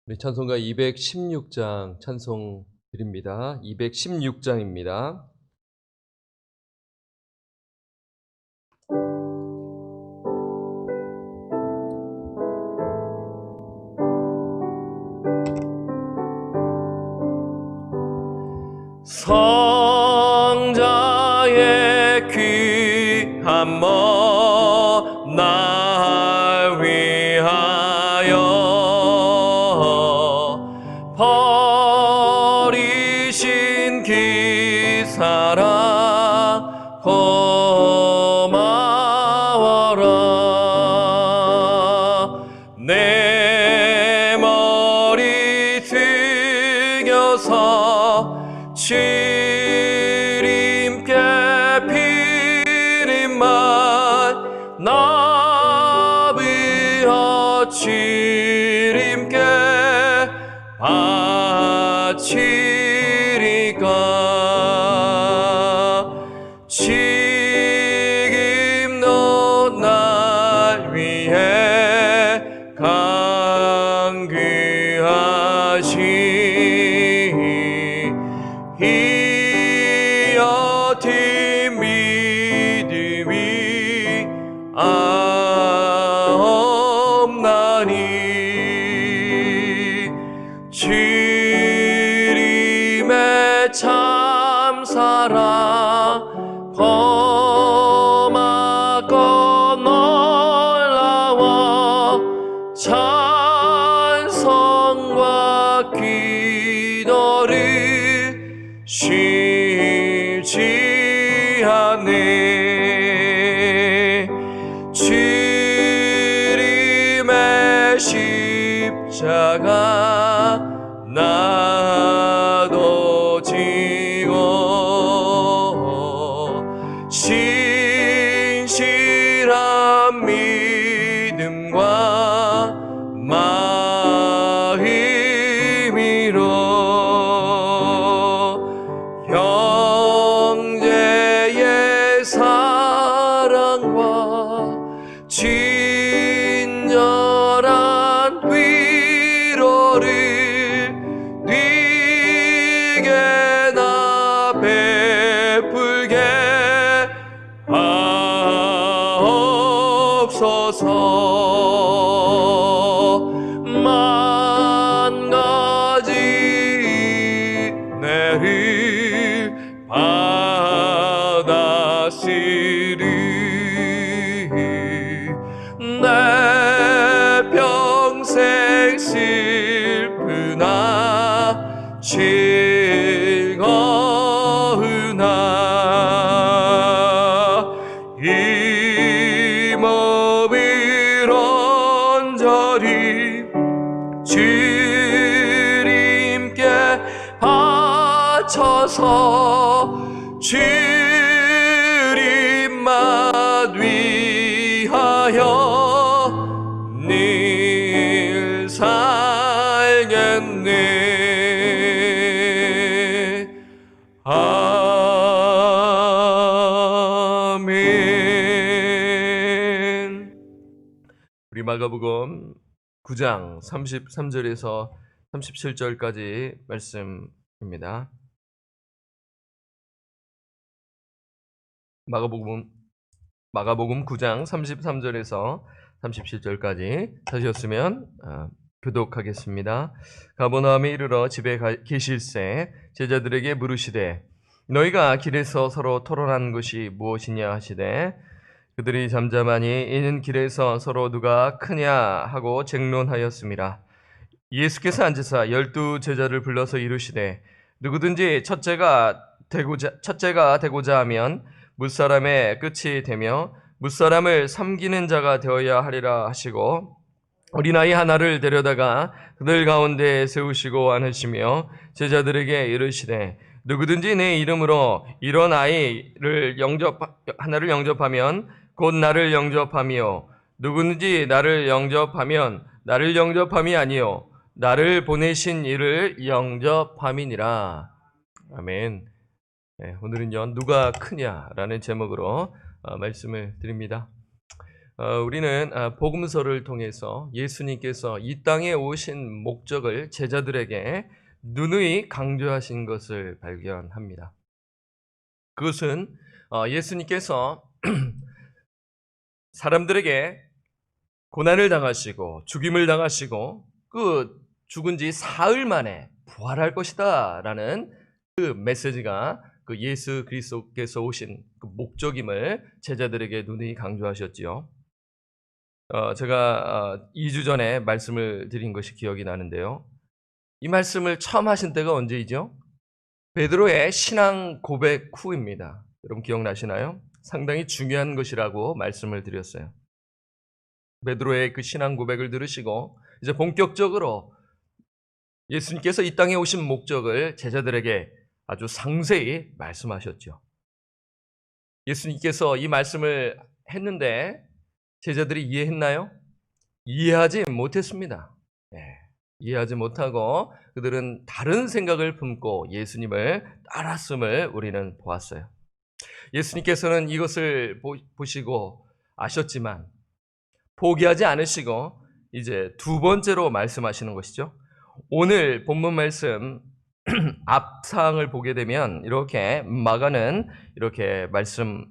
우리 찬송가 216장 찬송 드립니다. 216장입니다. 성자의 귀한 몸 날 위하여 버리신 기사랑 고마워라. 내 머리 숙여서 주님께 피림만 나비어 주님께 바치리까. 지금도 날 위해 간구하시 이 어린 믿음이 없나니. 주님의 참사랑 고맙고 놀라워 찬송과 기도를 쉬지 않네. 주님의 십자가 나도 지고 신실한 믿음과 마음으로 형제의 사랑과 친절한 위로를 네게 나 베풀게 하옵소서. 만 가지 은혜를 받았으리 내 평생 슬프나 즐거우나 이 몸을 온전히 주님께 바쳐서 주님만 위하여 늘 살겠네. 아멘. 우리 마가복음 9장 33절에서 37절까지 말씀입니다. 마가복음 9장 33절에서 37절까지 찾으셨으면 교독하겠습니다. 가버나움에 이르러 집에 계실새 제자들에게 물으시되 너희가 길에서 서로 토론한 것이 무엇이냐 하시되 그들이 잠잠하니 이는 길에서 서로 누가 크냐 하고 쟁론하였습니다. 예수께서 앉으사 12 제자를 불러서 이르시되 누구든지 첫째가 되고자 하면 뭇사람의 끝이 되며 뭇사람을 섬기는 자가 되어야 하리라 하시고 어린아이 하나를 데려다가 그들 가운데 세우시고 앉으시며 제자들에게 이르시되 누구든지 내 이름으로 이런 아이를 하나를 영접하면 곧 나를 영접하며 누구든지 나를 영접하면 나를 영접함이 아니요 나를 보내신 이를 영접함이니라. 아멘. 네, 오늘은요 누가 크냐라는 제목으로 말씀을 드립니다. 우리는 복음서를 통해서 예수님께서 이 땅에 오신 목적을 제자들에게 누누이 강조하신 것을 발견합니다. 그것은 예수님께서 사람들에게 고난을 당하시고 죽임을 당하시고 그 죽은 지 사흘 만에 부활할 것이다 라는 그 메시지가 그 예수 그리스도께서 오신 그 목적임을 제자들에게 누누이 강조하셨지요. 제가 2주 전에 말씀을 드린 것이 기억이 나는데요. 이 말씀을 처음 하신 때가 언제이죠? 베드로의 신앙 고백 후입니다. 여러분 기억나시나요? 상당히 중요한 것이라고 말씀을 드렸어요. 베드로의 그 신앙 고백을 들으시고 이제 본격적으로 예수님께서 이 땅에 오신 목적을 제자들에게 아주 상세히 말씀하셨죠. 예수님께서 이 말씀을 했는데 제자들이 이해했나요? 이해하지 못했습니다. 이해하지 못하고 그들은 다른 생각을 품고 예수님을 따랐음을 우리는 보았어요. 예수님께서는 이것을 보시고 아셨지만 포기하지 않으시고 이제 두 번째로 말씀하시는 것이죠. 오늘 본문 말씀 앞사항을 보게 되면 이렇게 마가는 이렇게 말씀을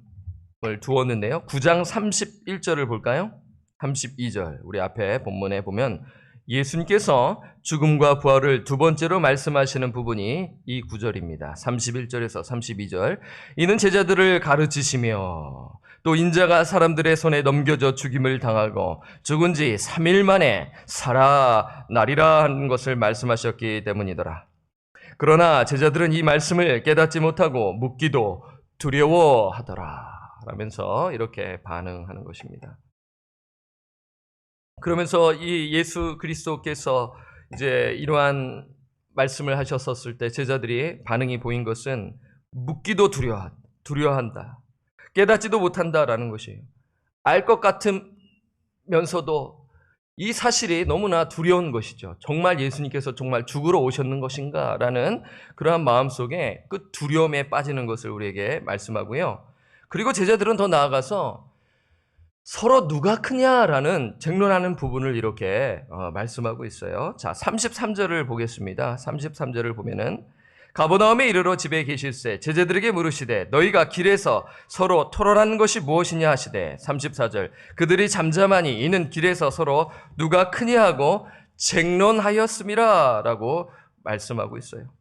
두었는데요. 9장 31절을 볼까요? 32절 우리 앞에 본문에 보면 예수님께서 죽음과 부활을 두 번째로 말씀하시는 부분이 이 구절입니다. 31절에서 32절 이는 제자들을 가르치시며 또 인자가 사람들의 손에 넘겨져 죽임을 당하고 죽은 지 3일 만에 살아나리라 하는 것을 말씀하셨기 때문이더라. 그러나 제자들은 이 말씀을 깨닫지 못하고 묻기도 두려워하더라 라면서 이렇게 반응하는 것입니다. 그러면서 이 예수 그리스도께서 이제 이러한 말씀을 하셨었을 때 제자들이 반응이 보인 것은 묻기도 두려워한다. 깨닫지도 못한다라는 것이에요. 알 것 같으면서도 이 사실이 너무나 두려운 것이죠. 정말 예수님께서 정말 죽으러 오셨는 것인가라는 그러한 마음속에 그 두려움에 빠지는 것을 우리에게 말씀하고요. 그리고 제자들은 더 나아가서 서로 누가 크냐라는 쟁론하는 부분을 이렇게 말씀하고 있어요. 자, 33절을 보겠습니다. 33절을 보면은 가버나움에 이르러 집에 계실새 제자들에게 물으시되 너희가 길에서 서로 토론하는 것이 무엇이냐 하시되 34절 그들이 잠잠하니 이는 길에서 서로 누가 크냐 하고 쟁론하였음이라 라고 말씀하고 있어요.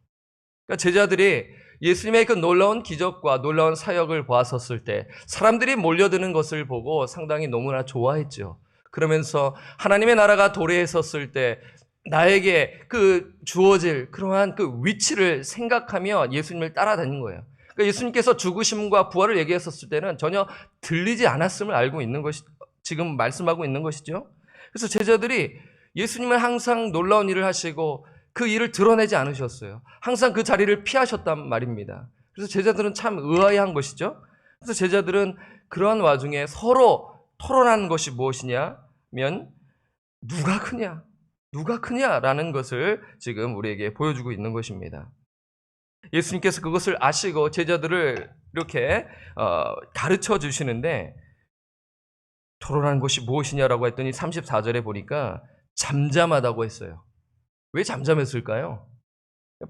그러니까 제자들이 예수님의 그 놀라운 기적과 놀라운 사역을 보았었을 때 사람들이 몰려드는 것을 보고 상당히 너무나 좋아했죠. 그러면서 하나님의 나라가 도래에 섰을 때 나에게 그 주어질 그러한 그 위치를 생각하며 예수님을 따라다닌 거예요. 그러니까 예수님께서 죽으심과 부활을 얘기했었을 때는 전혀 들리지 않았음을 알고 있는 것이 지금 말씀하고 있는 것이죠. 그래서 제자들이 예수님은 항상 놀라운 일을 하시고 그 일을 드러내지 않으셨어요. 항상 그 자리를 피하셨단 말입니다. 그래서 제자들은 참 의아해한 것이죠. 그래서 제자들은 그러한 와중에 서로 토론하는 것이 무엇이냐면 누가 크냐라는 것을 지금 우리에게 보여주고 있는 것입니다. 예수님께서 그것을 아시고 제자들을 이렇게 가르쳐 주시는데 토론하는 것이 무엇이냐라고 했더니 34절에 보니까 잠잠하다고 했어요. 왜 잠잠했을까요?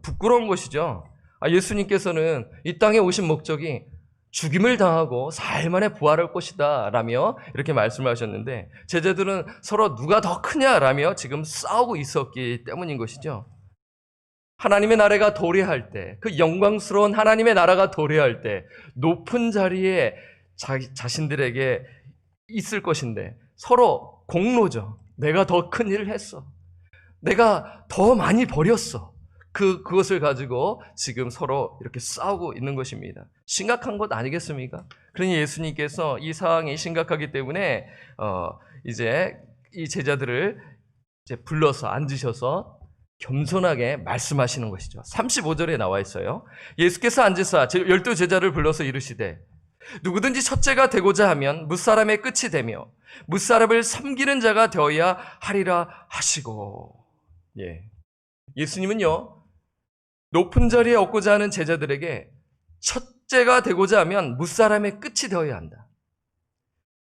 부끄러운 것이죠. 예수님께서는 이 땅에 오신 목적이 죽임을 당하고 사흘 만에 부활할 것이다 라며 이렇게 말씀하셨는데 제자들은 서로 누가 더 크냐라며 지금 싸우고 있었기 때문인 것이죠. 하나님의 나라가 도래할 때, 그 영광스러운 하나님의 나라가 도래할 때 높은 자리에 자신들에게 있을 것인데 서로 공로죠. 내가 더 큰 일을 했어. 내가 더 많이 버렸어. 그것을 가지고 지금 서로 이렇게 싸우고 있는 것입니다. 심각한 것 아니겠습니까? 그러니 예수님께서 이 상황이 심각하기 때문에 이제 이 제자들을 이제 불러서 앉으셔서 겸손하게 말씀하시는 것이죠. 35절에 나와 있어요. 예수께서 앉으사 12 제자를 불러서 이르시되 누구든지 첫째가 되고자 하면 무사람의 끝이 되며 무사람을 섬기는 자가 되어야 하리라 하시고 예수님은요 높은 자리에 얻고자 하는 제자들에게 첫째가 되고자 하면 무사람의 끝이 되어야 한다.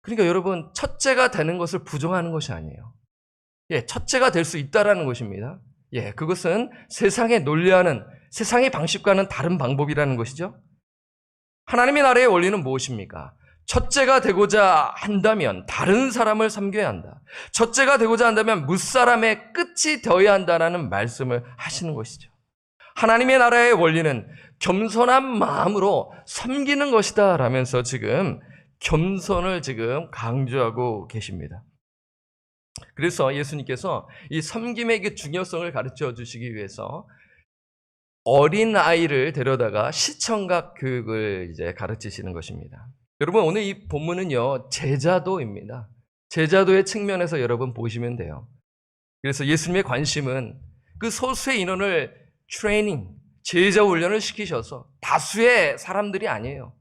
그러니까 여러분, 첫째가 되는 것을 부정하는 것이 아니에요. 예, 첫째가 될 수 있다라는 것입니다. 예, 그것은 세상에 논리하는, 세상의 방식과는 다른 방법이라는 것이죠. 하나님의 나라의 원리는 무엇입니까? 첫째가 되고자 한다면 다른 사람을 섬겨야 한다. 첫째가 되고자 한다면 무사람의 끝이 되어야 한다는 말씀을 하시는 것이죠. 하나님의 나라의 원리는 겸손한 마음으로 섬기는 것이다 라면서 지금 겸손을 지금 강조하고 계십니다. 그래서 예수님께서 이 섬김의 그 중요성을 가르쳐 주시기 위해서 어린 아이를 데려다가 시청각 교육을 이제 가르치시는 것입니다. 여러분, 오늘 이 본문은요, 제자도입니다. 제자도의 측면에서 여러분 보시면 돼요. 그래서 예수님의 관심은 그 소수의 인원을 트레이닝, 제자 훈련을 시키셔서 다수의 사람들이 아니에요.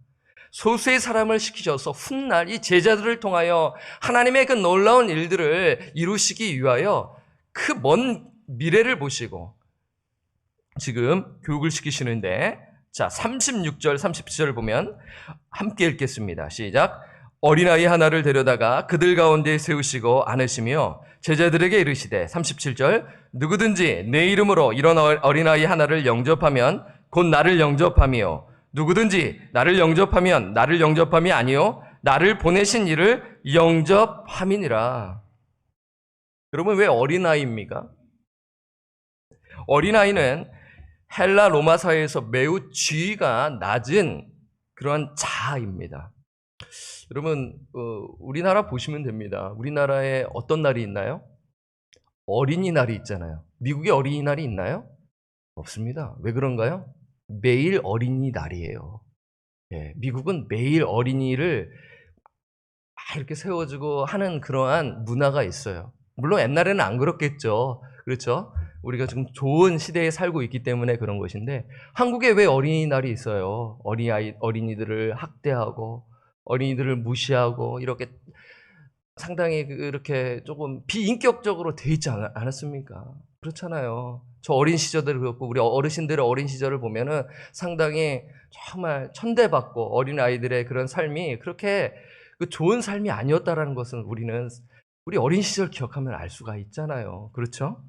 소수의 사람을 시키셔서 훗날 이 제자들을 통하여 하나님의 그 놀라운 일들을 이루시기 위하여 그 먼 미래를 보시고 지금 교육을 시키시는데, 자, 36절, 37절을 보면 함께 읽겠습니다. 시작. 어린아이 하나를 데려다가 그들 가운데 세우시고 안으시며 제자들에게 이르시되, 37절, 누구든지 내 이름으로 이런 어린아이 하나를 영접하면 곧 나를 영접하며 누구든지 나를 영접하면 나를 영접함이 아니요 나를 보내신 이를 영접함이니라. 여러분, 왜 어린아이입니까? 어린아이는 헬라 로마 사회에서 매우 지위가 낮은 그러한 자아입니다. 여러분, 우리나라 보시면 됩니다. 우리나라에 어떤 날이 있나요? 어린이날이 있잖아요. 미국에 어린이날이 있나요? 없습니다. 왜 그런가요? 매일 어린이날이에요. 예, 미국은 매일 어린이를 이렇게 세워주고 하는 그러한 문화가 있어요. 물론 옛날에는 안 그렇겠죠. 그렇죠? 우리가 지금 좋은 시대에 살고 있기 때문에 그런 것인데, 한국에 왜 어린이날이 있어요? 어린이들을 학대하고 어린이들을 무시하고 이렇게 상당히 그렇게 조금 비인격적으로 돼 있지 않았습니까? 그렇잖아요. 저 어린 시절을 그렇고 우리 어르신들의 어린 시절을 보면은 상당히 정말 천대받고 어린 아이들의 그런 삶이 그렇게 좋은 삶이 아니었다라는 것은 우리 어린 시절 기억하면 알 수가 있잖아요. 그렇죠?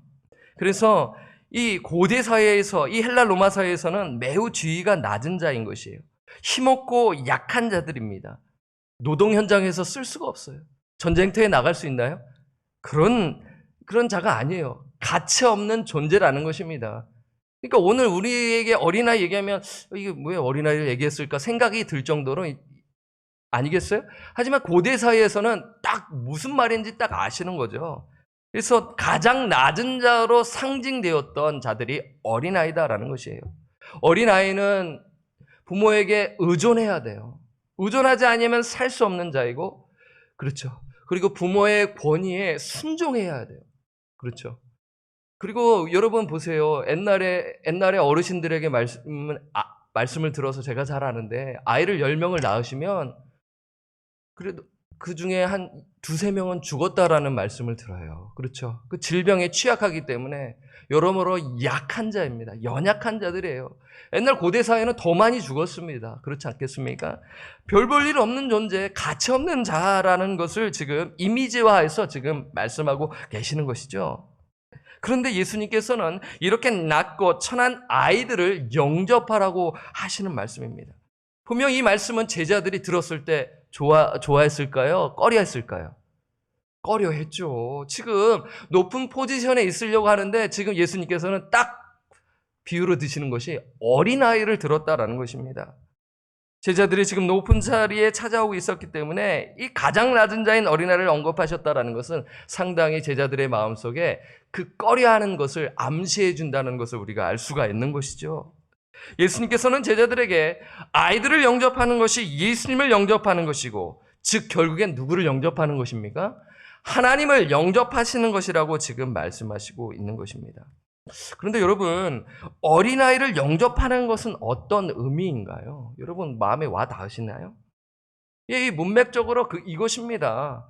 그래서 이 고대 사회에서, 이 헬라 로마 사회에서는 매우 지위가 낮은 자인 것이에요. 힘없고 약한 자들입니다. 노동 현장에서 쓸 수가 없어요. 전쟁터에 나갈 수 있나요? 그런 자가 아니에요. 가치 없는 존재라는 것입니다. 그러니까 오늘 우리에게 어린아이 얘기하면 이게 왜 어린아이를 얘기했을까 생각이 들 정도로 아니겠어요? 하지만 고대 사회에서는 딱 무슨 말인지 딱 아시는 거죠. 그래서 가장 낮은 자로 상징되었던 자들이 어린아이다라는 것이에요. 어린아이는 부모에게 의존해야 돼요. 의존하지 않으면 살 수 없는 자이고, 그렇죠. 그리고 부모의 권위에 순종해야 돼요. 그렇죠. 그리고 여러분 보세요. 옛날에 어르신들에게 말씀을 들어서 제가 잘 아는데, 아이를 10명을 낳으시면 그래도 그 중에 한 2-3명은 죽었다라는 말씀을 들어요. 그렇죠. 그 질병에 취약하기 때문에 여러모로 약한 자입니다. 연약한 자들이에요. 옛날 고대 사회는 더 많이 죽었습니다. 그렇지 않겠습니까? 별 볼 일 없는 존재, 가치 없는 자라는 것을 지금 이미지화해서 지금 말씀하고 계시는 것이죠. 그런데 예수님께서는 이렇게 낮고 천한 아이들을 영접하라고 하시는 말씀입니다. 분명 이 말씀은 제자들이 들었을 때 좋아했을까요? 꺼려했을까요? 꺼려했죠. 지금 높은 포지션에 있으려고 하는데 지금 예수님께서는 딱 비유로 드시는 것이 어린아이를 들었다라는 것입니다. 제자들이 지금 높은 자리에 찾아오고 있었기 때문에 이 가장 낮은 자인 어린아이를 언급하셨다라는 것은 상당히 제자들의 마음속에 그 꺼려하는 것을 암시해 준다는 것을 우리가 알 수가 있는 것이죠. 예수님께서는 제자들에게 아이들을 영접하는 것이 예수님을 영접하는 것이고, 즉 결국엔 누구를 영접하는 것입니까? 하나님을 영접하시는 것이라고 지금 말씀하시고 있는 것입니다. 그런데 여러분, 어린아이를 영접하는 것은 어떤 의미인가요? 여러분 마음에 와 닿으시나요? 이 문맥적으로 이것입니다.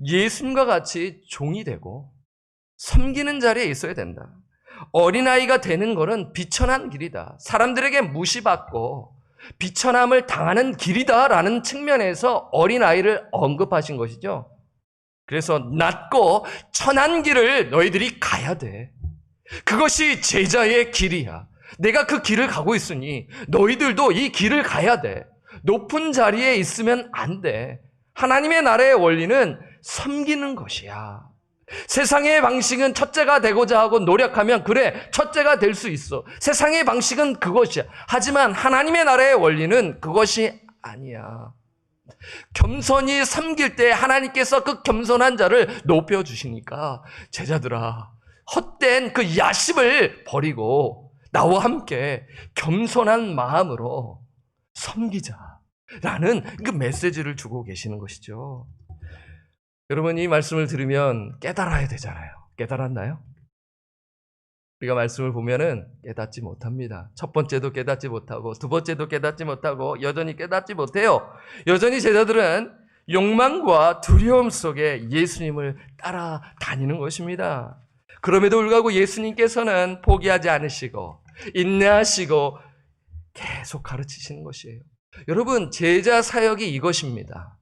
예수님과 같이 종이 되고 섬기는 자리에 있어야 된다. 어린아이가 되는 것은 비천한 길이다. 사람들에게 무시받고 비천함을 당하는 길이다라는 측면에서 어린아이를 언급하신 것이죠. 그래서 낮고 천한 길을 너희들이 가야 돼. 그것이 제자의 길이야. 내가 그 길을 가고 있으니 너희들도 이 길을 가야 돼. 높은 자리에 있으면 안 돼. 하나님의 나라의 원리는 섬기는 것이야. 세상의 방식은 첫째가 되고자 하고 노력하면 그래, 첫째가 될 수 있어. 세상의 방식은 그것이야. 하지만 하나님의 나라의 원리는 그것이 아니야. 겸손히 섬길 때 하나님께서 그 겸손한 자를 높여주시니까 제자들아, 헛된 그 야심을 버리고 나와 함께 겸손한 마음으로 섬기자라는 그 메시지를 주고 계시는 것이죠. 여러분, 이 말씀을 들으면 깨달아야 되잖아요. 깨달았나요? 우리가 말씀을 보면은 깨닫지 못합니다. 첫 번째도 깨닫지 못하고 두 번째도 깨닫지 못하고 여전히 깨닫지 못해요. 여전히 제자들은 욕망과 두려움 속에 예수님을 따라다니는 것입니다. 그럼에도 불구하고 예수님께서는 포기하지 않으시고 인내하시고 계속 가르치시는 것이에요. 여러분, 제자 사역이 이것입니다.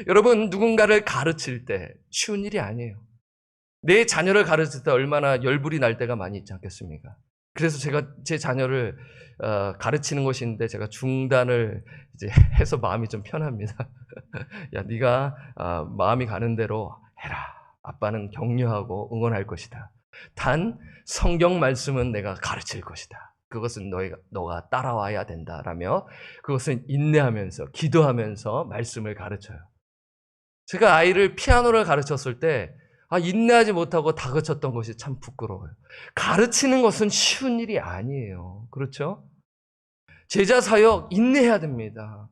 여러분, 누군가를 가르칠 때 쉬운 일이 아니에요. 내 자녀를 가르칠 때 얼마나 열불이 날 때가 많이 있지 않겠습니까? 그래서 제가 제 자녀를 가르치는 것인데 제가 중단을 이제 해서 마음이 좀 편합니다. 야, 네가 마음이 가는 대로 해라. 아빠는 격려하고 응원할 것이다. 단 성경 말씀은 내가 가르칠 것이다. 그것은 너가 따라와야 된다라며 그것은 인내하면서 기도하면서 말씀을 가르쳐요. 제가 아이를 피아노를 가르쳤을 때 인내하지 못하고 다그쳤던 것이 참 부끄러워요. 가르치는 것은 쉬운 일이 아니에요. 그렇죠? 제자 사역 인내해야 됩니다.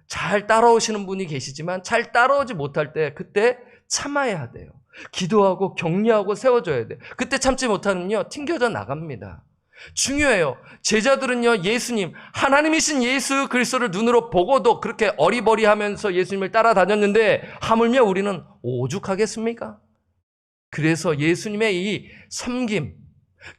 잘 따라오시는 분이 계시지만 잘 따라오지 못할 때 그때 참아야 돼요. 기도하고 격려하고 세워줘야 돼요. 그때 참지 못하면요 튕겨져 나갑니다. 중요해요. 제자들은요 예수님, 하나님이신 예수 그리스도를 눈으로 보고도 그렇게 어리버리하면서 예수님을 따라다녔는데 하물며 우리는 오죽하겠습니까? 그래서 예수님의 이 섬김,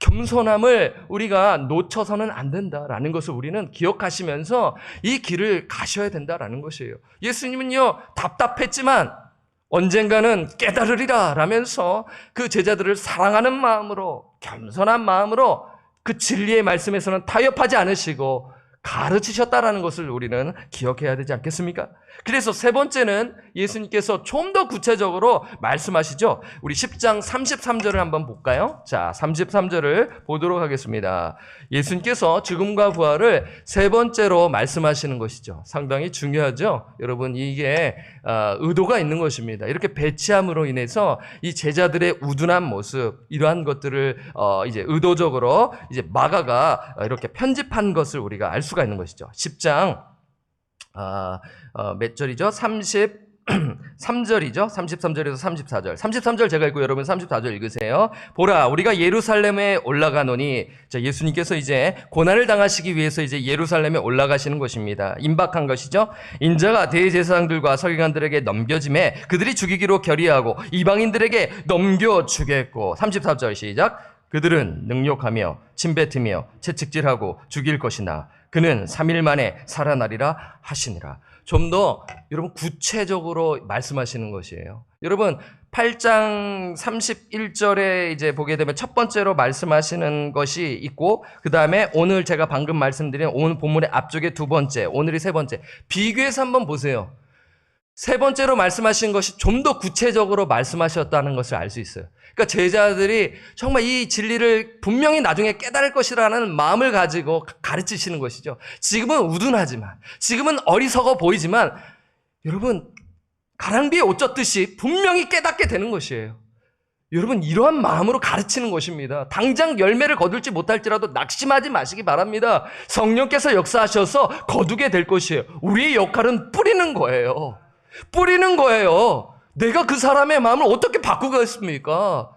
겸손함을 우리가 놓쳐서는 안 된다라는 것을 우리는 기억하시면서 이 길을 가셔야 된다라는 것이에요. 예수님은요 답답했지만 언젠가는 깨달으리라 라면서 그 제자들을 사랑하는 마음으로, 겸손한 마음으로 그 진리의 말씀에서는 타협하지 않으시고 가르치셨다라는 것을 우리는 기억해야 되지 않겠습니까? 그래서 세 번째는 예수님께서 좀 더 구체적으로 말씀하시죠. 우리 10장 33절을 한번 볼까요? 자, 33절을 보도록 하겠습니다. 예수님께서 죽음과 부활을 세 번째로 말씀하시는 것이죠. 상당히 중요하죠. 여러분, 이게 의도가 있는 것입니다. 이렇게 배치함으로 인해서 이 제자들의 우둔한 모습, 이러한 것들을 이제 의도적으로 이제 마가가 이렇게 편집한 것을 우리가 알 수가 있는 것이죠. 10장 몇 절이죠? 33절이죠? 33절에서 34절. 33절 제가 읽고 여러분 34절 읽으세요. 보라, 우리가 예루살렘에 올라가노니, 자, 예수님께서 이제 고난을 당하시기 위해서 이제 예루살렘에 올라가시는 것입니다. 임박한 것이죠. 인자가 대제사장들과 서기관들에게 넘겨짐에 그들이 죽이기로 결의하고 이방인들에게 넘겨주겠고. 34절 시작. 그들은 능욕하며 침뱉으며 채찍질하고 죽일 것이나 그는 3일 만에 살아나리라 하시니라. 좀 더 여러분 구체적으로 말씀하시는 것이에요. 여러분 8장 31절에 이제 보게 되면 첫 번째로 말씀하시는 것이 있고, 그 다음에 오늘 제가 방금 말씀드린 오늘 본문의 앞쪽에 두 번째, 오늘이 세 번째, 비교해서 한번 보세요. 세 번째로 말씀하신 것이 좀 더 구체적으로 말씀하셨다는 것을 알 수 있어요. 그러니까 제자들이 정말 이 진리를 분명히 나중에 깨달을 것이라는 마음을 가지고 가르치시는 것이죠. 지금은 우둔하지만, 지금은 어리석어 보이지만 여러분 가랑비에 옷 젖듯이 분명히 깨닫게 되는 것이에요. 여러분 이러한 마음으로 가르치는 것입니다. 당장 열매를 거둘지 못할지라도 낙심하지 마시기 바랍니다. 성령께서 역사하셔서 거두게 될 것이에요. 우리의 역할은 뿌리는 거예요. 뿌리는 거예요. 내가 그 사람의 마음을 어떻게 바꾸겠습니까?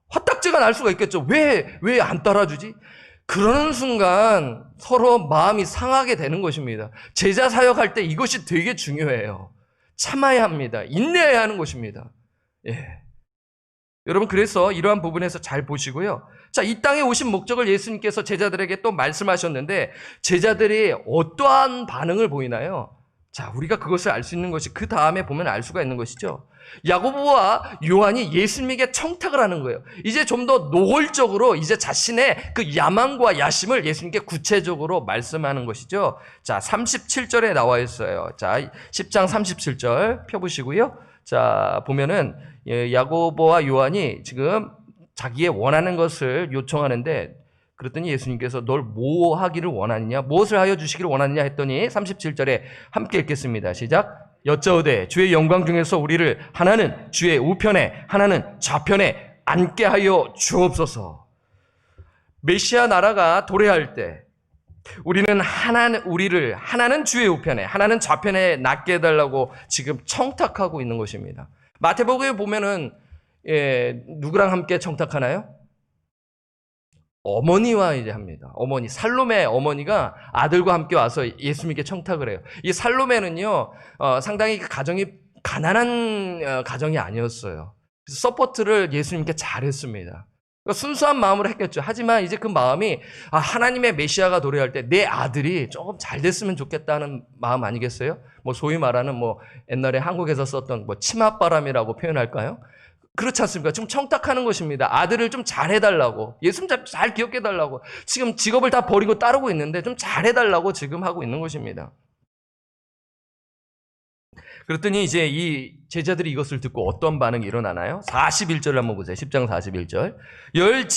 화딱지가 날 수가 있겠죠. 왜 안 따라주지? 그러는 순간 서로 마음이 상하게 되는 것입니다. 제자 사역할 때 이것이 되게 중요해요. 참아야 합니다. 인내해야 하는 것입니다. 예. 여러분, 그래서 이러한 부분에서 잘 보시고요. 자, 이 땅에 오신 목적을 예수님께서 제자들에게 또 말씀하셨는데 제자들이 어떠한 반응을 보이나요? 자, 우리가 그것을 알 수 있는 것이 그 다음에 보면 알 수가 있는 것이죠. 야고보와 요한이 예수님에게 청탁을 하는 거예요. 이제 좀 더 노골적으로 이제 자신의 그 야망과 야심을 예수님께 구체적으로 말씀하는 것이죠. 자, 37절에 나와 있어요. 자, 10장 37절 펴보시고요. 자, 보면은 야고보와 요한이 지금 자기의 원하는 것을 요청하는데 그랬더니 예수님께서 널 뭐 하기를 원하느냐? 무엇을 하여 주시기를 원하느냐 했더니 37절에 함께 읽겠습니다. 시작. 여짜오되 주의 영광 중에서 우리를 하나는 주의 우편에 하나는 좌편에 앉게 하여 주옵소서. 메시아 나라가 도래할 때 우리는 하나는 주의 우편에 하나는 좌편에 낫게 해달라고 지금 청탁하고 있는 것입니다. 마태복음에 보면은 누구랑 함께 청탁하나요? 어머니와 이제 합니다. 어머니, 살로메 어머니가 아들과 함께 와서 예수님께 청탁을 해요. 이 살로메는요, 상당히 가정이 가난한 가정이 아니었어요. 그래서 서포트를 예수님께 잘했습니다. 그러니까 순수한 마음으로 했겠죠. 하지만 이제 그 마음이 하나님의 메시아가 도래할 때 내 아들이 조금 잘 됐으면 좋겠다는 마음 아니겠어요? 뭐 소위 말하는 뭐 옛날에 한국에서 썼던 뭐 치맛바람이라고 표현할까요? 그렇지 않습니까? 지금 청탁하는 것입니다. 아들을 좀 잘해달라고. 예수님 잘 기억해달라고. 지금 직업을 다 버리고 따르고 있는데 좀 잘해달라고 지금 하고 있는 것입니다. 그랬더니 이제 이 제자들이 이것을 듣고 어떤 반응이 일어나나요? 41절을 한번 보세요. 10장 41절. 열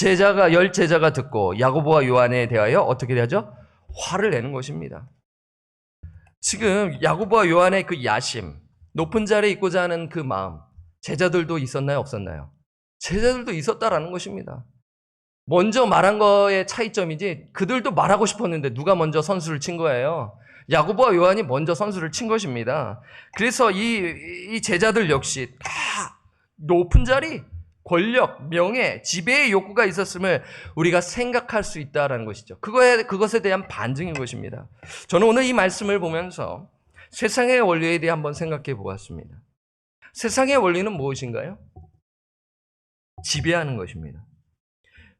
제자가 듣고 야고보와 요한에 대하여 어떻게 하죠? 화를 내는 것입니다. 지금 야고보와 요한의 그 야심, 높은 자리에 있고자 하는 그 마음, 제자들도 있었나요? 없었나요? 제자들도 있었다라는 것입니다. 먼저 말한 거의 차이점이지 그들도 말하고 싶었는데 누가 먼저 선수를 친 거예요? 야고보와 요한이 먼저 선수를 친 것입니다. 그래서 이 제자들 역시 다 높은 자리, 권력, 명예, 지배의 욕구가 있었음을 우리가 생각할 수 있다는 것이죠. 그것에 대한 반증인 것입니다. 저는 오늘 이 말씀을 보면서 세상의 원리에 대해 한번 생각해 보았습니다. 세상의 원리는 무엇인가요? 지배하는 것입니다.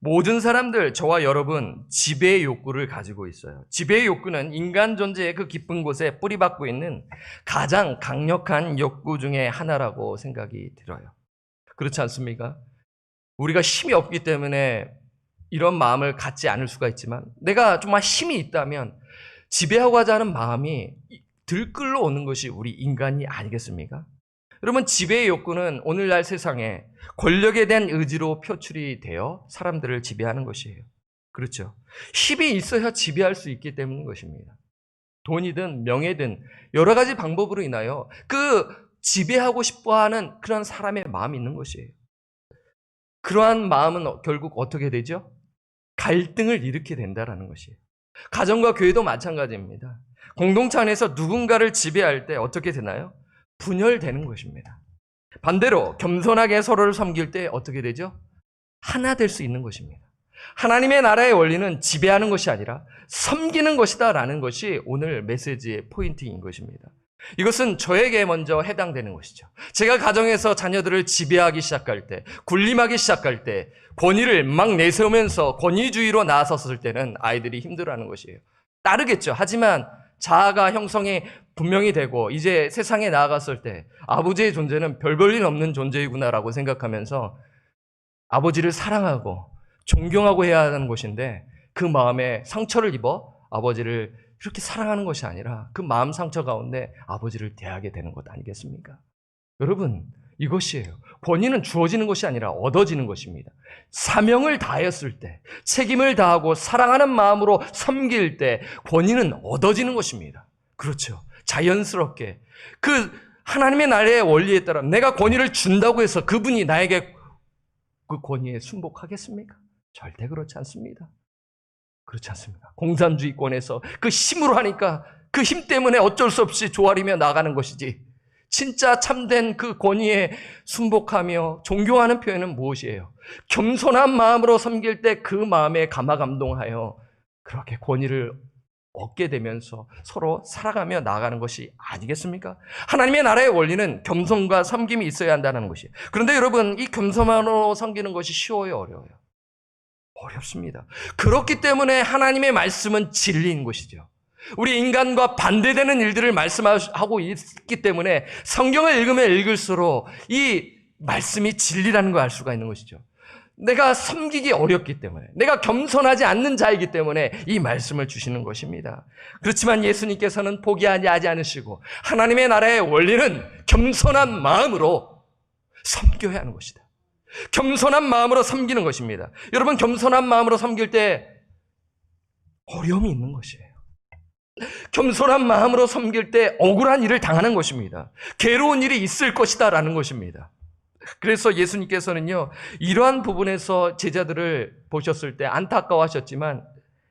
모든 사람들, 저와 여러분, 지배의 욕구를 가지고 있어요. 지배의 욕구는 인간 존재의 그 깊은 곳에 뿌리박고 있는 가장 강력한 욕구 중에 하나라고 생각이 들어요. 그렇지 않습니까? 우리가 힘이 없기 때문에 이런 마음을 갖지 않을 수가 있지만 내가 정말 힘이 있다면 지배하고자 하는 마음이 들끓러 오는 것이 우리 인간이 아니겠습니까? 여러분, 지배의 욕구는 오늘날 세상에 권력에 대한 의지로 표출이 되어 사람들을 지배하는 것이에요. 그렇죠? 힘이 있어야 지배할 수 있기 때문인 것입니다. 돈이든 명예든 여러 가지 방법으로 인하여 그 지배하고 싶어하는 그런 사람의 마음이 있는 것이에요. 그러한 마음은 결국 어떻게 되죠? 갈등을 일으키게 된다는 것이에요. 가정과 교회도 마찬가지입니다. 공동체 안에서 누군가를 지배할 때 어떻게 되나요? 분열되는 것입니다. 반대로 겸손하게 서로를 섬길 때 어떻게 되죠? 하나 될 수 있는 것입니다. 하나님의 나라의 원리는 지배하는 것이 아니라 섬기는 것이다라는 것이 오늘 메시지의 포인트인 것입니다. 이것은 저에게 먼저 해당되는 것이죠. 제가 가정에서 자녀들을 지배하기 시작할 때, 군림하기 시작할 때, 권위를 막 내세우면서 권위주의로 나섰을 때는 아이들이 힘들어하는 것이에요. 따르겠죠. 하지만 자아가 형성이 분명히 되고 이제 세상에 나아갔을 때 아버지의 존재는 별 볼 일 없는 존재이구나라고 생각하면서 아버지를 사랑하고 존경하고 해야 하는 것인데 그 마음에 상처를 입어 아버지를 이렇게 사랑하는 것이 아니라 그 마음 상처 가운데 아버지를 대하게 되는 것 아니겠습니까? 여러분, 이것이에요. 권위는 주어지는 것이 아니라 얻어지는 것입니다. 사명을 다했을 때, 책임을 다하고 사랑하는 마음으로 섬길 때 권위는 얻어지는 것입니다. 그렇죠. 자연스럽게 그 하나님의 나라의 원리에 따라 내가 권위를 준다고 해서 그분이 나에게 그 권위에 순복하겠습니까? 절대 그렇지 않습니다. 그렇지 않습니다. 공산주의권에서 그 힘으로 하니까 그 힘 때문에 어쩔 수 없이 조아리며 나가는 것이지, 진짜 참된 그 권위에 순복하며 존경하는 표현은 무엇이에요? 겸손한 마음으로 섬길 때 그 마음에 감화감동하여 그렇게 권위를 얻게 되면서 서로 살아가며 나아가는 것이 아니겠습니까? 하나님의 나라의 원리는 겸손과 섬김이 있어야 한다는 것이에요. 그런데 여러분, 이 겸손함으로 섬기는 것이 쉬워요, 어려워요? 어렵습니다. 그렇기 때문에 하나님의 말씀은 진리인 것이죠. 우리 인간과 반대되는 일들을 말씀하고 있기 때문에 성경을 읽으면 읽을수록 이 말씀이 진리라는 걸 알 수가 있는 것이죠. 내가 섬기기 어렵기 때문에, 내가 겸손하지 않는 자이기 때문에 이 말씀을 주시는 것입니다. 그렇지만 예수님께서는 포기하지 않으시고 하나님의 나라의 원리는 겸손한 마음으로 섬겨야 하는 것이다. 겸손한 마음으로 섬기는 것입니다. 여러분, 겸손한 마음으로 섬길 때 어려움이 있는 것이에요. 겸손한 마음으로 섬길 때 억울한 일을 당하는 것입니다. 괴로운 일이 있을 것이다 라는 것입니다. 그래서 예수님께서는요, 이러한 부분에서 제자들을 보셨을 때 안타까워하셨지만,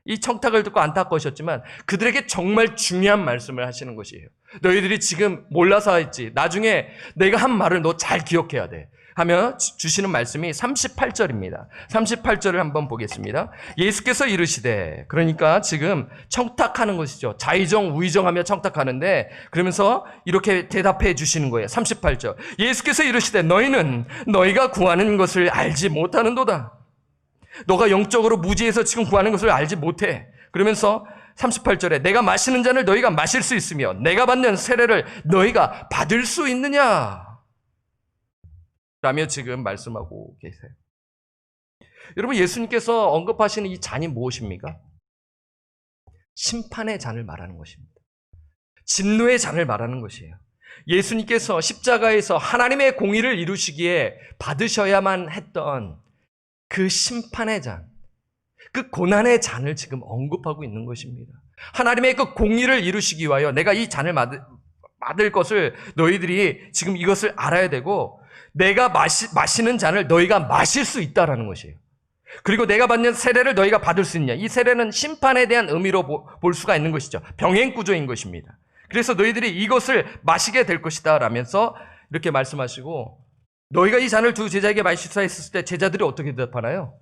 이 청탁을 듣고 안타까우셨지만 그들에게 정말 중요한 말씀을 하시는 것이에요. 너희들이 지금 몰라서 했지, 나중에 내가 한 말을 너 잘 기억해야 돼 하며 주시는 말씀이 38절입니다. 38절을 한번 보겠습니다. 예수께서 이르시되, 그러니까 지금 청탁하는 것이죠. 자의정 우의정하며 청탁하는데, 그러면서 이렇게 대답해 주시는 거예요. 38절. 예수께서 이르시되 너희는 너희가 구하는 것을 알지 못하는도다. 너가 영적으로 무지해서 지금 구하는 것을 알지 못해. 그러면서 38절에 내가 마시는 잔을 너희가 마실 수 있으며 내가 받는 세례를 너희가 받을 수 있느냐 라며 지금 말씀하고 계세요. 여러분, 예수님께서 언급하시는 이 잔이 무엇입니까? 심판의 잔을 말하는 것입니다. 진노의 잔을 말하는 것이에요. 예수님께서 십자가에서 하나님의 공의를 이루시기에 받으셔야만 했던 그 심판의 잔, 그 고난의 잔을 지금 언급하고 있는 것입니다. 하나님의 그 공의를 이루시기 위하여 내가 이 잔을 받을 것을 너희들이 지금 이것을 알아야 되고, 내가 마시는 잔을 너희가 마실 수 있다라는 것이에요. 그리고 내가 받는 세례를 너희가 받을 수 있냐. 이 세례는 심판에 대한 의미로 볼 수가 있는 것이죠. 병행 구조인 것입니다. 그래서 너희들이 이것을 마시게 될 것이다 라면서 이렇게 말씀하시고, 너희가 이 잔을 두 제자에게 마시사 했을 때 제자들이 어떻게 대답하나요?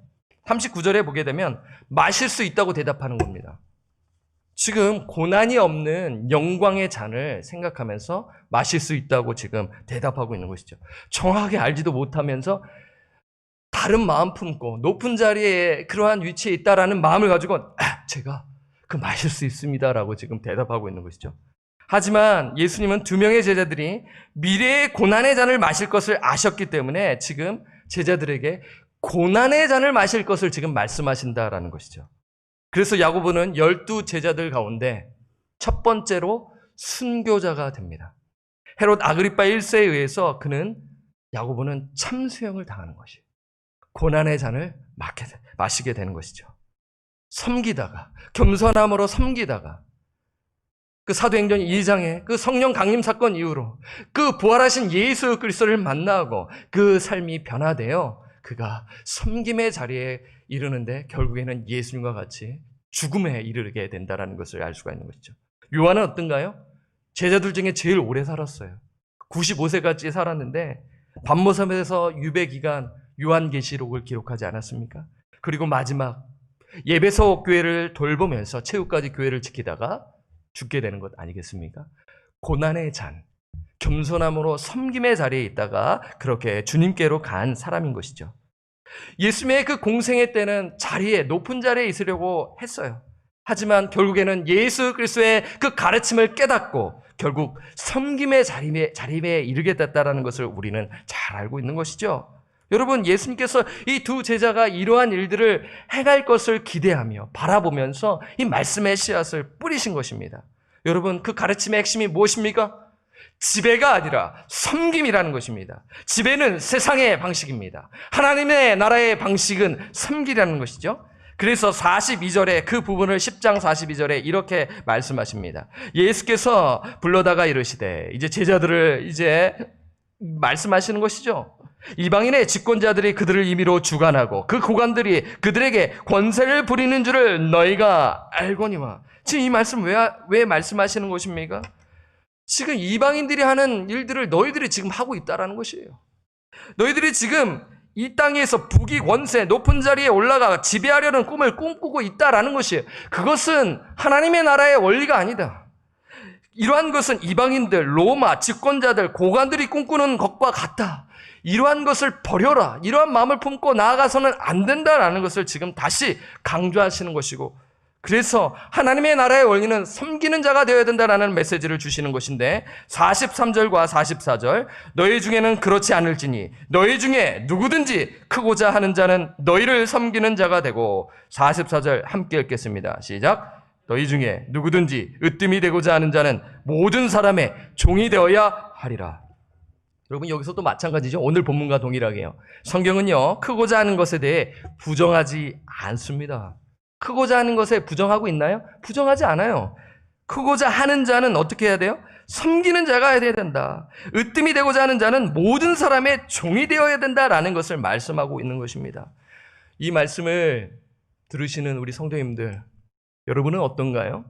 39절에 보게 되면 마실 수 있다고 대답하는 겁니다. 지금 고난이 없는 영광의 잔을 생각하면서 마실 수 있다고 지금 대답하고 있는 것이죠. 정확하게 알지도 못하면서 다른 마음 품고 높은 자리에 그러한 위치에 있다라는 마음을 가지고 제가 그 마실 수 있습니다라고 지금 대답하고 있는 것이죠. 하지만 예수님은 두 명의 제자들이 미래의 고난의 잔을 마실 것을 아셨기 때문에 지금 제자들에게 고난의 잔을 마실 것을 지금 말씀하신다라는 것이죠. 그래서 야고보는 12 제자들 가운데 첫 번째로 순교자가 됩니다. 헤롯 아그리파 1세에 의해서 야고보는 참수형을 당하는 것이에요. 고난의 잔을 마시게 되는 것이죠. 섬기다가, 겸손함으로 섬기다가, 그 사도행전 2장의 그 성령 강림 사건 이후로 그 부활하신 예수 그리스도를 만나고 그 삶이 변화되어 그가 섬김의 자리에 이르는데 결국에는 예수님과 같이 죽음에 이르게 된다는 것을 알 수가 있는 것이죠. 요한은 어떤가요? 제자들 중에 제일 오래 살았어요. 95세까지 살았는데 반모섬에서 유배기간 요한계시록을 기록하지 않았습니까? 그리고 마지막 예배소 교회를 돌보면서 최후까지 교회를 지키다가 죽게 되는 것 아니겠습니까? 고난의 잔, 겸손함으로 섬김의 자리에 있다가 그렇게 주님께로 간 사람인 것이죠. 예수님의 그 공생애 때는 높은 자리에 있으려고 했어요. 하지만 결국에는 예수 그리스도의 그 가르침을 깨닫고 결국 섬김의 자리에 이르게 됐다는 것을 우리는 잘 알고 있는 것이죠. 여러분, 예수님께서 이 두 제자가 이러한 일들을 행할 것을 기대하며 바라보면서 이 말씀의 씨앗을 뿌리신 것입니다. 여러분, 그 가르침의 핵심이 무엇입니까? 지배가 아니라 섬김이라는 것입니다. 지배는 세상의 방식입니다. 하나님의 나라의 방식은 섬기라는 것이죠. 그래서 42절에 그 부분을 10장 42절에 이렇게 말씀하십니다. 예수께서 불러다가 이르시되, 이제 제자들을 말씀하시는 것이죠. 이방인의 집권자들이 그들을 임의로 주관하고 그 고관들이 그들에게 권세를 부리는 줄을 너희가 알거니와. 지금 이 말씀 왜 말씀하시는 것입니까? 지금 이방인들이 하는 일들을 너희들이 지금 하고 있다라는 것이에요. 너희들이 지금 이 땅에서 부귀 권세 높은 자리에 올라가 지배하려는 꿈을 꿈꾸고 있다라는 것이에요. 그것은 하나님의 나라의 원리가 아니다. 이러한 것은 이방인들, 로마, 집권자들, 고관들이 꿈꾸는 것과 같다. 이러한 것을 버려라. 이러한 마음을 품고 나아가서는 안 된다라는 것을 지금 다시 강조하시는 것이고, 그래서 하나님의 나라의 원리는 섬기는 자가 되어야 된다라는 메시지를 주시는 것인데 43절과 44절 너희 중에는 그렇지 않을지니 너희 중에 누구든지 크고자 하는 자는 너희를 섬기는 자가 되고 44절 함께 읽겠습니다. 시작. 너희 중에 누구든지 으뜸이 되고자 하는 자는 모든 사람의 종이 되어야 하리라. 여러분 여기서도 마찬가지죠. 오늘 본문과 동일하게요. 성경은요 크고자 하는 것에 대해 부정하지 않습니다. 크고자 하는 것에 부정하고 있나요? 부정하지 않아요. 크고자 하는 자는 어떻게 해야 돼요? 섬기는 자가 되어야 된다. 으뜸이 되고자 하는 자는 모든 사람의 종이 되어야 된다라는 것을 말씀하고 있는 것입니다. 이 말씀을 들으시는 우리 성도님들, 여러분은 어떤가요?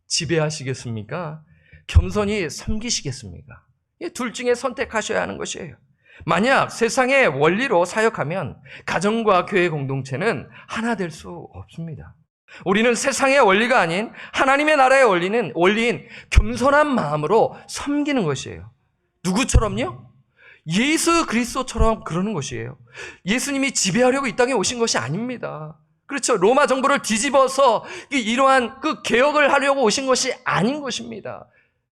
지배하시겠습니까? 겸손히 섬기시겠습니까? 이 둘 중에 선택하셔야 하는 것이에요. 만약 세상의 원리로 사역하면 가정과 교회 공동체는 하나 될 수 없습니다. 우리는 세상의 원리가 아닌 하나님의 나라의 원리인 겸손한 마음으로 섬기는 것이에요. 누구처럼요? 예수 그리스도처럼 그러는 것이에요. 예수님이 지배하려고 이 땅에 오신 것이 아닙니다. 그렇죠. 로마 정부를 뒤집어서 이러한 그 개혁을 하려고 오신 것이 아닌 것입니다.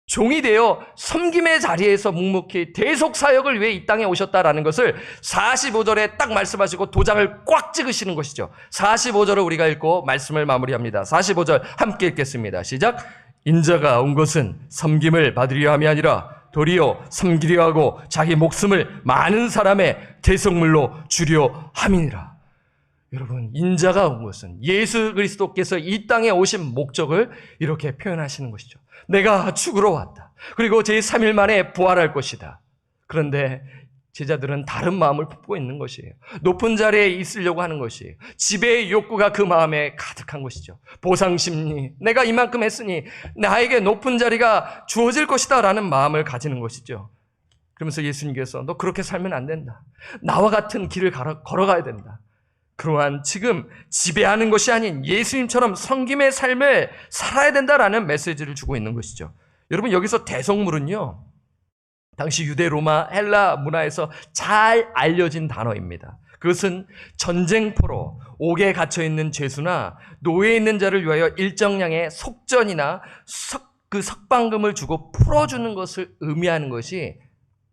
종이 되어 섬김의 자리에서 묵묵히 대속 사역을 위해 이 땅에 오셨다라는 것을 45절에 딱 말씀하시고 도장을 꽉 찍으시는 것이죠. 45절을 우리가 읽고 말씀을 마무리합니다. 45절 함께 읽겠습니다. 시작. 인자가 온 것은 섬김을 받으려 함이 아니라 도리어 섬기려 하고 자기 목숨을 많은 사람의 대속물로 주려 함이니라. 여러분, 인자가 온 것은 예수 그리스도께서 이 땅에 오신 목적을 이렇게 표현하시는 것이죠. 내가 죽으러 왔다. 그리고 제3일 만에 부활할 것이다. 그런데 제자들은 다른 마음을 품고 있는 것이에요. 높은 자리에 있으려고 하는 것이에요. 지배의 욕구가 그 마음에 가득한 것이죠. 보상심리, 내가 이만큼 했으니 나에게 높은 자리가 주어질 것이다 라는 마음을 가지는 것이죠. 그러면서 예수님께서 너 그렇게 살면 안 된다. 나와 같은 길을 걸어가야 된다. 그러한 지금 지배하는 것이 아닌 예수님처럼 섬김의 삶을 살아야 된다라는 메시지를 주고 있는 것이죠. 여러분 여기서 대속물은요, 당시 유대 로마 헬라 문화에서 잘 알려진 단어입니다. 그것은 전쟁포로 옥에 갇혀있는 죄수나 노예에 있는 자를 위하여 일정량의 속전이나 그 석방금을 주고 풀어주는 것을 의미하는 것이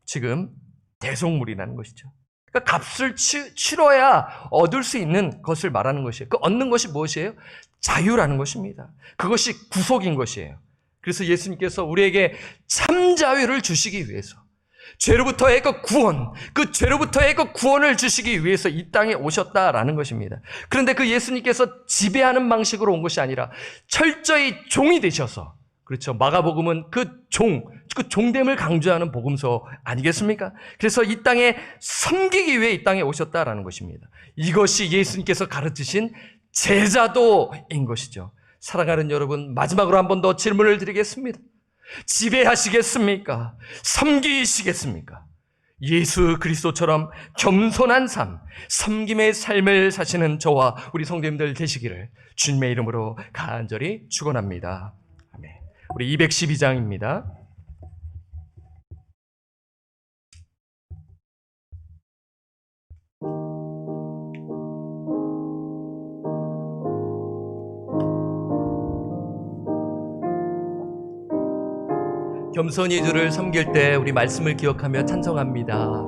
지금 대속물이라는 것이죠. 그러니까 값을 치러야 얻을 수 있는 것을 말하는 것이에요. 그 얻는 것이 무엇이에요? 자유라는 것입니다. 그것이 구속인 것이에요. 그래서 예수님께서 우리에게 참 자유를 주시기 위해서, 죄로부터의 그 구원, 그 죄로부터의 그 구원을 주시기 위해서 이 땅에 오셨다라는 것입니다. 그런데 그 예수님께서 지배하는 방식으로 온 것이 아니라 철저히 종이 되셔서, 그렇죠. 마가복음은 그 종됨을 강조하는 복음서 아니겠습니까? 그래서 이 땅에 섬기기 위해 이 땅에 오셨다라는 것입니다. 이것이 예수님께서 가르치신 제자도인 것이죠. 사랑하는 여러분, 마지막으로 한 번 더 질문을 드리겠습니다. 지배하시겠습니까? 섬기시겠습니까? 예수 그리스도처럼 겸손한 삶, 섬김의 삶을 사시는 저와 우리 성도님들 되시기를 주님의 이름으로 간절히 축원합니다. 아멘. 우리 212장입니다. 겸손히 주를 섬길 때 우리 말씀을 기억하며 찬송합니다.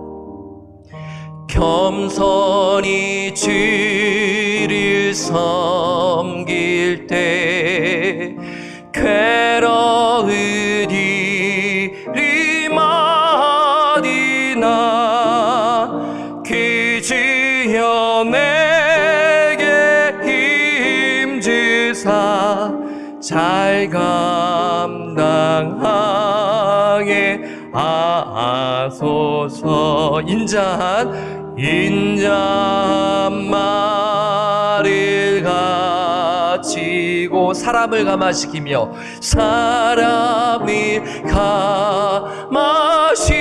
겸손히 주를 섬길 때 괴로운 일이 많으나 그 주여 내게 힘주사 잘 감당하게 하소서. 인자한 말을 가지고 사람을 감화시키며 감화시키며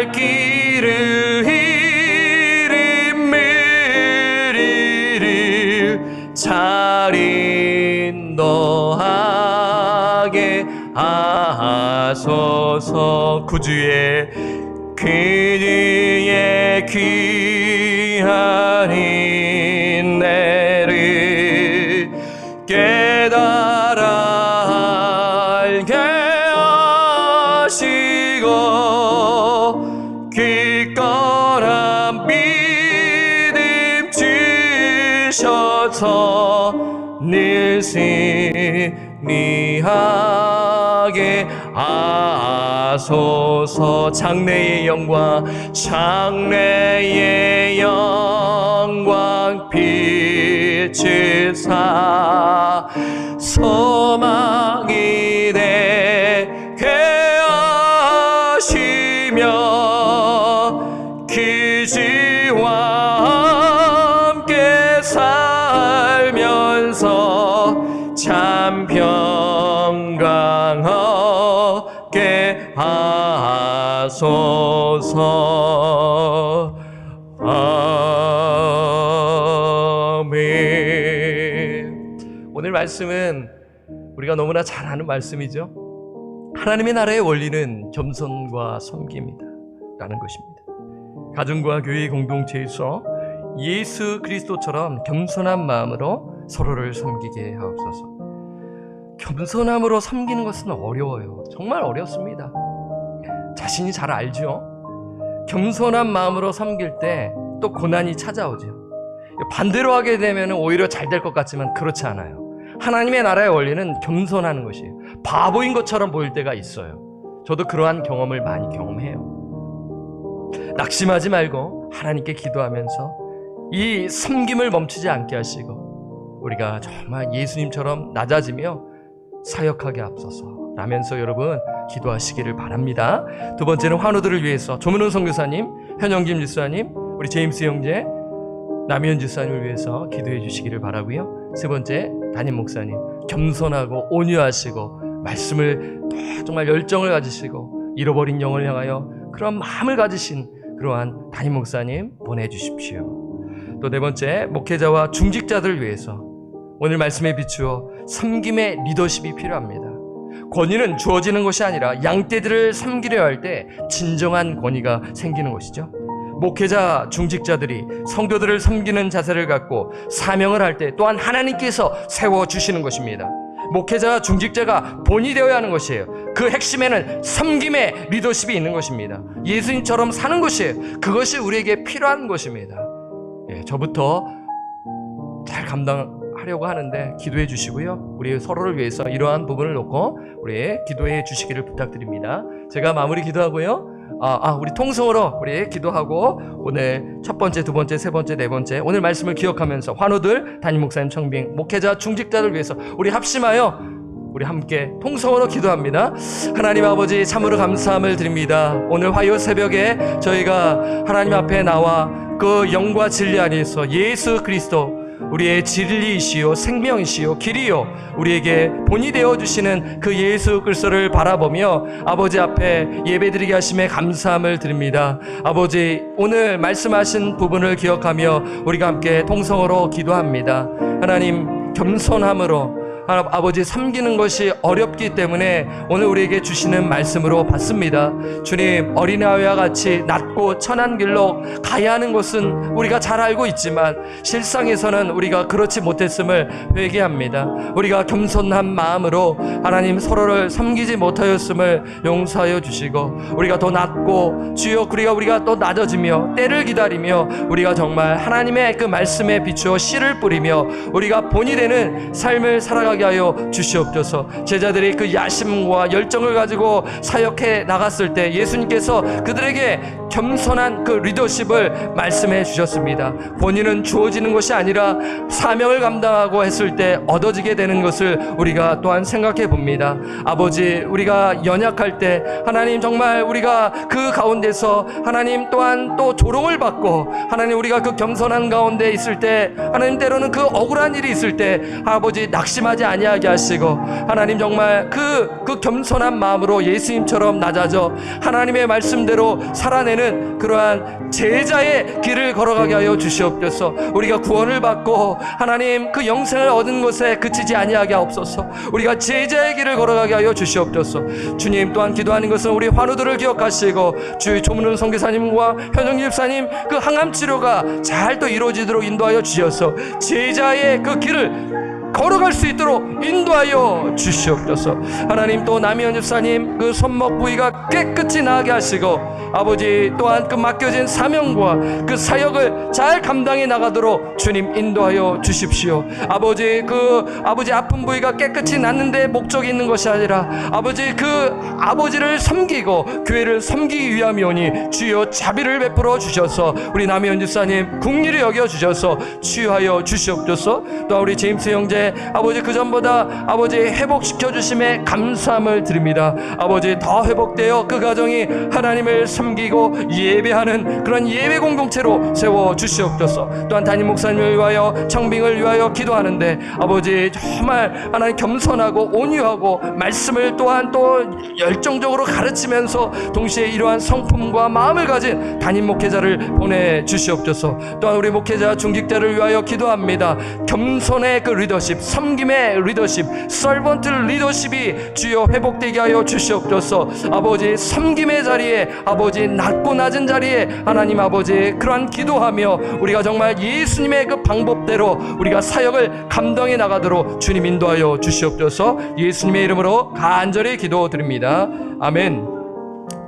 갈 길을 이름을 잘 인도하게 하소서. 구주의 그의 귀한 인내를 깨달아 알게 하시고 기꺼란 믿음 주셔서 늘 승리하게 하소서. 장래의 영광 장래의 영광 비추사 소망이 되게 하시며 기지와 함께 살면서 참 평강하게 하소서. 아멘. 오늘 말씀은 우리가 너무나 잘 아는 말씀이죠. 하나님의 나라의 원리는 겸손과 섬김이다 라는 것입니다. 가정과 교회 공동체에서 예수 그리스도처럼 겸손한 마음으로 서로를 섬기게 하옵소서. 겸손함으로 섬기는 것은 어려워요. 정말 어렵습니다. 자신이 잘 알죠. 겸손한 마음으로 섬길 때 또 고난이 찾아오죠. 반대로 하게 되면 오히려 잘 될 것 같지만 그렇지 않아요. 하나님의 나라의 원리는 겸손하는 것이에요. 바보인 것처럼 보일 때가 있어요. 저도 그러한 경험을 많이 경험해요. 낙심하지 말고 하나님께 기도하면서 이 섬김을 멈추지 않게 하시고 우리가 정말 예수님처럼 낮아지며 사역하게 앞서서 라면서 여러분 기도하시기를 바랍니다. 두 번째는 환우들을 위해서 조문훈 선교사님, 현영김 집사님, 우리 제임스 형제, 남현 집사님을 위해서 기도해 주시기를 바라고요. 세 번째 담임 목사님 겸손하고 온유하시고 말씀을 정말 열정을 가지시고 잃어버린 영을 향하여 그런 마음을 가지신 그러한 담임 목사님 보내주십시오. 또 네 번째 목회자와 중직자들을 위해서 오늘 말씀에 비추어 섬김의 리더십이 필요합니다. 권위는 주어지는 것이 아니라 양떼들을 섬기려 할 때 진정한 권위가 생기는 것이죠. 목회자 중직자들이 성도들을 섬기는 자세를 갖고 사명을 할 때 또한 하나님께서 세워주시는 것입니다. 목회자와 중직자가 본이 되어야 하는 것이에요. 그 핵심에는 섬김의 리더십이 있는 것입니다. 예수님처럼 사는 것이에요. 그것이 우리에게 필요한 것입니다. 저부터 잘 감당하려고 하는데 기도해 주시고요. 우리 서로를 위해서 이러한 부분을 놓고 우리 기도해 주시기를 부탁드립니다. 제가 마무리 기도하고요. 우리 통성으로 우리 기도하고 오늘 첫 번째, 두 번째, 세 번째, 네 번째 오늘 말씀을 기억하면서 환우들, 담임 목사님, 청빙, 목회자, 중직자를 위해서 우리 합심하여 우리 함께 통성으로 기도합니다. 하나님 아버지 참으로 감사함을 드립니다. 오늘 화요 새벽에 저희가 하나님 앞에 나와 그 영과 진리 안에서 예수 그리스도 우리의 진리이시요 생명이시요 길이요 우리에게 본이 되어주시는 그 예수 그리스도를 바라보며 아버지 앞에 예배드리게 하심에 감사함을 드립니다. 아버지 오늘 말씀하신 부분을 기억하며 우리가 함께 통성으로 기도합니다. 하나님 겸손함으로 아버지 섬기는 것이 어렵기 때문에 오늘 우리에게 주시는 말씀으로 받습니다. 주님 어린아이와 같이 낮고 천한 길로 가야 하는 것은 우리가 잘 알고 있지만 실상에서는 우리가 그렇지 못했음을 회개합니다. 우리가 겸손한 마음으로 하나님 서로를 섬기지 못하였음을 용서하여 주시고 우리가 더 낮고 주여 우리가 또 낮아지며 때를 기다리며 우리가 정말 하나님의 그 말씀에 비추어 씨를 뿌리며 우리가 본이 되는 삶을 살아가게 하여 주시옵소서. 제자들이 그 야심과 열정을 가지고 사역해 나갔을 때 예수님께서 그들에게 겸손한 그 리더십을 말씀해 주셨습니다. 본인은 주어지는 것이 아니라 사명을 감당하고 했을 때 얻어지게 되는 것을 우리가 또한 생각해 봅니다. 아버지 우리가 연약할 때 하나님 정말 우리가 그 가운데서 하나님 또한 또 조롱을 받고 하나님 우리가 그 겸손한 가운데 있을 때 하나님 때로는 그 억울한 일이 있을 때 아버지 낙심하지 겸손하지 아니하게 하시고 하나님 정말 그 겸손한 마음으로 예수님처럼 낮아져 하나님의 말씀대로 살아내는 그러한 제자의 길을 걸어가게 하여 주시옵소서. 우리가 구원을 받고 하나님 그 영생을 얻은 것에 그치지 아니하게 하옵소서. 우리가 제자의 길을 걸어가게 하여 주시옵소서. 주님, 또한 기도하는 것은 우리 환우들을 기억하시고 주의 조문은 선교사님과 현영기 집사님 그 항암 치료가 잘 또 이루어지도록 인도하여 주셔서 제자의 그 길을 걸어갈 수 있도록 인도하여 주시옵소서. 하나님, 또 남희연 집사님 그 손목 부위가 깨끗이 나게 하시고 아버지 또한 그 맡겨진 사명과 그 사역을 잘 감당해 나가도록 주님 인도하여 주십시오. 아버지 아버지 아픈 부위가 깨끗이 낫는데 목적이 있는 것이 아니라 아버지 아버지를 섬기고 교회를 섬기기 위함이오니 주여 자비를 베풀어 주셔서 우리 남희연 집사님 긍휼히 여겨 주셔서 치유하여 주시옵소서. 또 우리 제임스 형제 아버지 그 전보다 아버지 회복시켜 주심에 감사함을 드립니다. 아버지 더 회복되어 그 가정이 하나님을 섬기고 예배하는 그런 예배 공동체로 세워 주시옵소서. 또한 담임 목사님을 위하여 청빙을 위하여 기도하는데 아버지 정말 하나님 겸손하고 온유하고 말씀을 또한 또 열정적으로 가르치면서 동시에 이러한 성품과 마음을 가진 담임 목회자를 보내 주시옵소서. 또한 우리 목회자 중직자를 위하여 기도합니다. 겸손의 그 리더십, 섬김의 리더십, 서번트 리더십이 주여 회복되게 하여 주시옵소서. 아버지 섬김의 자리에 아버지 낮고 낮은 자리에 하나님 아버지 그러한 기도하며 우리가 정말 예수님의 그 방법대로 우리가 사역을 감당해 나가도록 주님 인도하여 주시옵소서. 예수님의 이름으로 간절히 기도드립니다. 아멘.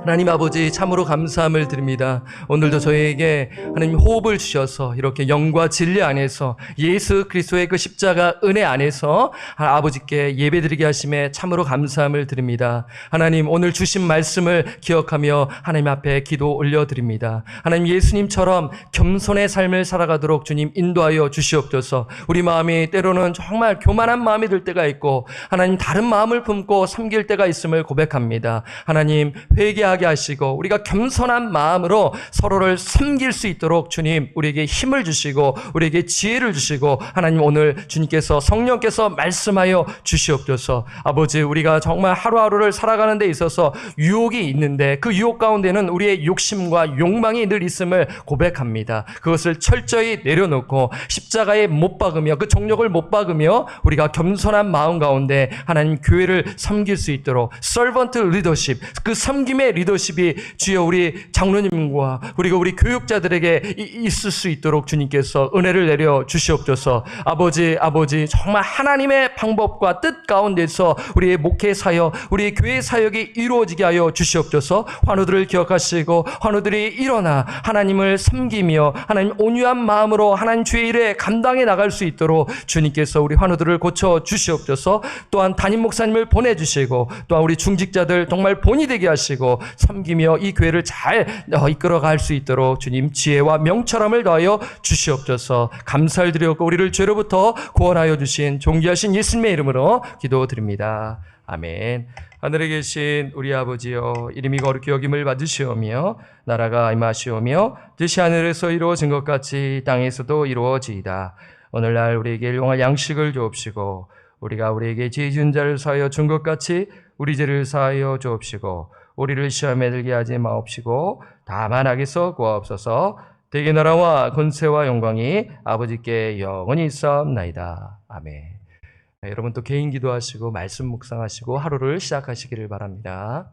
하나님 아버지 참으로 감사함을 드립니다. 오늘도 저희에게 하나님 호흡을 주셔서 이렇게 영과 진리 안에서 예수 그리스도의 그 십자가 은혜 안에서 아버지께 예배드리게 하심에 참으로 감사함을 드립니다. 하나님 오늘 주신 말씀을 기억하며 하나님 앞에 기도 올려드립니다. 하나님 예수님처럼 겸손의 삶을 살아가도록 주님 인도하여 주시옵소서. 우리 마음이 때로는 정말 교만한 마음이 들 때가 있고 하나님 다른 마음을 품고 섬길 때가 있음을 고백합니다. 하나님 회개하게 하시고 우리가 겸손한 마음으로 서로를 섬길 수 있도록 주님 우리에게 힘을 주시고 우리에게 지혜를 주시고 하나님 오늘 주님께서 성령께서 말씀하여 주시옵소서. 아버지 우리가 정말 하루하루를 살아가는 데 있어서 유혹이 있는데 그 유혹 가운데는 우리의 욕심과 욕망이 늘 있음을 고백합니다. 그것을 철저히 내려놓고 십자가에 못 박으며 그 정욕을 못 박으며 우리가 겸손한 마음 가운데 하나님 교회를 섬길 수 있도록 서번트 리더십, 그 섬김의 리더십이 주여 우리 장로님과 그리고 우리 교육자들에게 있을 수 있도록 주님께서 은혜를 내려 주시옵소서. 아버지 정말 하나님의 방법과 뜻 가운데서 우리의 목회 사역, 우리의 교회 사역이 이루어지게 하여 주시옵소서. 환우들을 기억하시고 환우들이 일어나 하나님을 섬기며 하나님 온유한 마음으로 하나님 주의 일에 감당해 나갈 수 있도록 주님께서 우리 환우들을 고쳐 주시옵소서. 또한 담임 목사님을 보내주시고 또한 우리 중직자들 정말 본이 되게 하시고 섬기며 이 교회를 잘 이끌어갈 수 있도록 주님 지혜와 명철함을 더하여 주시옵소서. 감사를 드렸고 우리를 죄로부터 구원하여 주신 존귀하신 예수님의 이름으로 기도드립니다. 아멘. 하늘에 계신 우리 아버지여, 이름이 거룩히 여김을 받으시오며 나라가 임하시오며 뜻이 하늘에서 이루어진 것 같이 땅에서도 이루어지이다. 오늘날 우리에게 일용할 양식을 주옵시고 우리가 우리에게 죄 지은 자를 사하여 준 것 같이 우리 죄를 사하여 주옵시고 우리를 시험에 들게 하지 마옵시고 다만 악에서 구하옵소서. 대개 나라와 권세와 영광이 아버지께 영원히 있사옵나이다. 아멘. 네, 여러분 또 개인 기도하시고 말씀 묵상하시고 하루를 시작하시기를 바랍니다.